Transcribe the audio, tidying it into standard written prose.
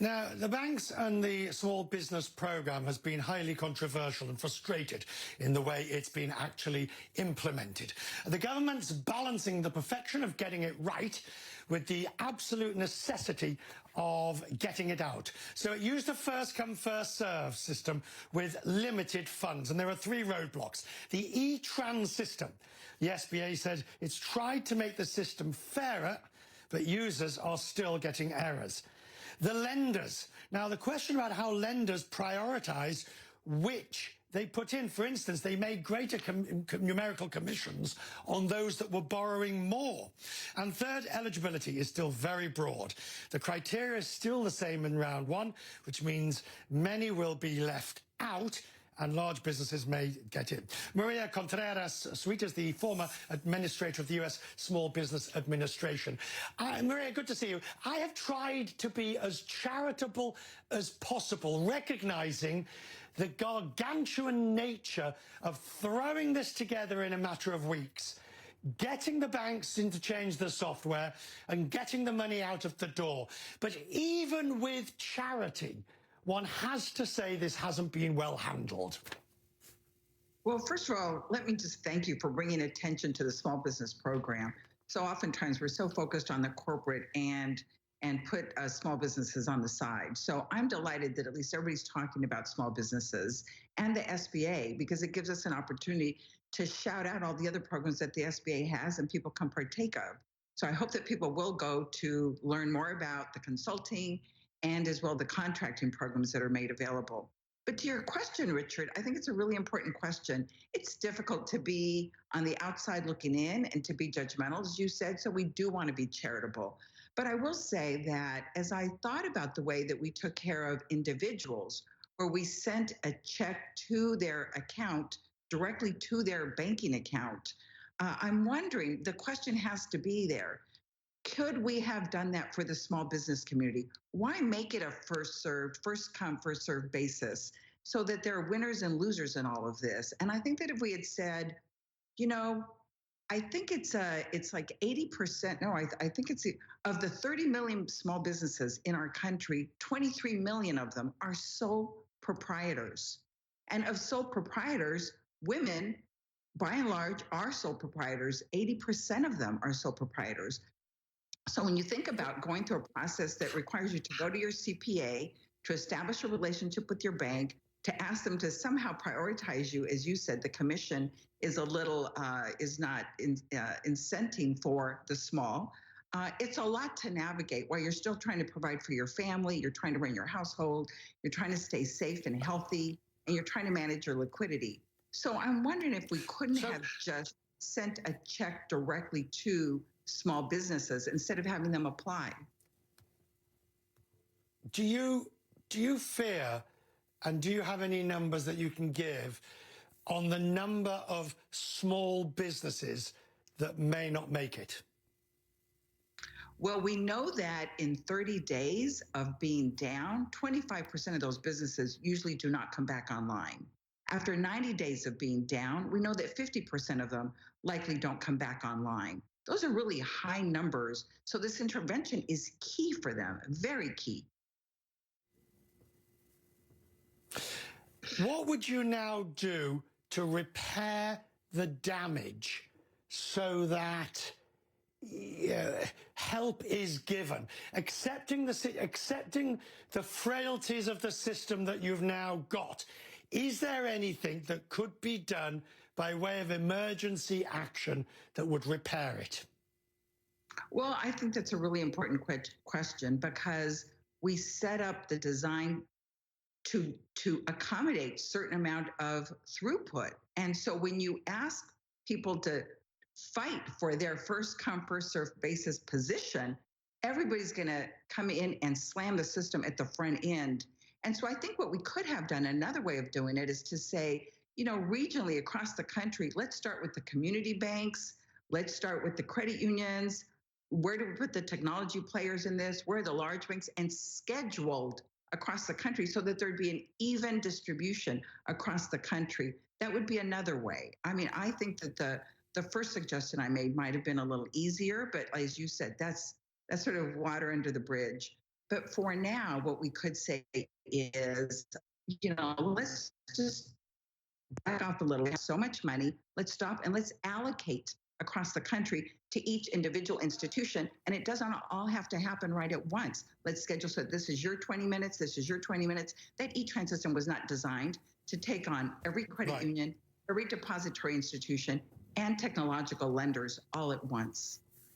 Now, the banks and the small business program has been highly controversial and frustrated in the way it's been actually implemented. The government's balancing the perfection of getting it right with the absolute necessity of getting it out. So it used a first-come, first-served system with limited funds, and there are three roadblocks. The e-trans system. The SBA said it's tried to make the system fairer, but users are still getting errors. The lenders. Now, the question about how lenders prioritise which they put in. For instance, they made greater numerical commissions on those that were borrowing more. And third, eligibility is still very broad. The criteria is still the same in round one, which means many will be left out and large businesses may get in. Maria Contreras-Sweet is the former administrator of the US Small Business Administration. Maria, good to see you. I have tried to be as charitable as possible, recognizing the gargantuan nature of throwing this together in a matter of weeks, getting the banks in to change the software and getting the money out of the door. But even with charity, one has to say this hasn't been well handled. Well, first of all, let me just thank you for bringing attention to the small business program. So oftentimes we're so focused on the corporate and put small businesses on the side. So I'm delighted that at least everybody's talking about small businesses and the SBA, because it gives us an opportunity to shout out all the other programs that the SBA has and people can partake of. So I hope that people will go to learn more about the consulting and as well the contracting programs that are made available. But to your question, Richard, I think it's a really important question. It's difficult to be on the outside looking in and to be judgmental, as you said, so we do want to be charitable. But I will say that as I thought about the way that we took care of individuals, where we sent a check to their account, directly to their banking account, I'm wondering, the question has to be there. Could we have done that for the small business community? Why make it a first come, first served basis so that there are winners and losers in all of this? And I think that if we had said, I think it's like 80%. No, I think it's of the 30 million small businesses in our country, 23 million of them are sole proprietors. And of sole proprietors, women, by and large, are sole proprietors. 80% of them are sole proprietors. So when you think about going through a process that requires you to go to your CPA, to establish a relationship with your bank, to ask them to somehow prioritize you, as you said, the commission is a little, is not incenting for the small. It's a lot to navigate while you're still trying to provide for your family, you're trying to run your household, you're trying to stay safe and healthy, and you're trying to manage your liquidity. So I'm wondering if we couldn't have just sent a check directly to small businesses instead of having them apply. Do you fear, and do you have any numbers that you can give on the number of small businesses that may not make it? Well, we know that in 30 days of being down, 25% of those businesses usually do not come back online. After 90 days of being down, we know that 50% of them likely don't come back online. Those are really high numbers. So this intervention is key for them, very key. What would you now do to repair the damage so that help is given, accepting the frailties of the system that you've now got? Is there anything that could be done by way of emergency action that would repair it? Well, I think that's a really important question, because we set up the design to accommodate certain amount of throughput. And so when you ask people to fight for their first come, first served basis position, everybody's going to come in and slam the system at the front end. And so I think what we could have done, another way of doing it, is to say, regionally across the country, let's start with the community banks, let's start with the credit unions. Where do we put the technology players in this? Where are the large banks? And scheduled across the country so that there'd be an even distribution across the country. That would be another way. I mean, I think that the first suggestion I made might have been a little easier, but as you said, that's sort of water under the bridge. But for now, what we could say is, let's just back off a little. We have so much money. Let's stop and let's allocate across the country to each individual institution. And it doesn't all have to happen right at once. Let's schedule so this is your 20 minutes, this is your 20 minutes. That e-tran system was not designed to take on every credit union, every depository institution, and technological lenders all at once.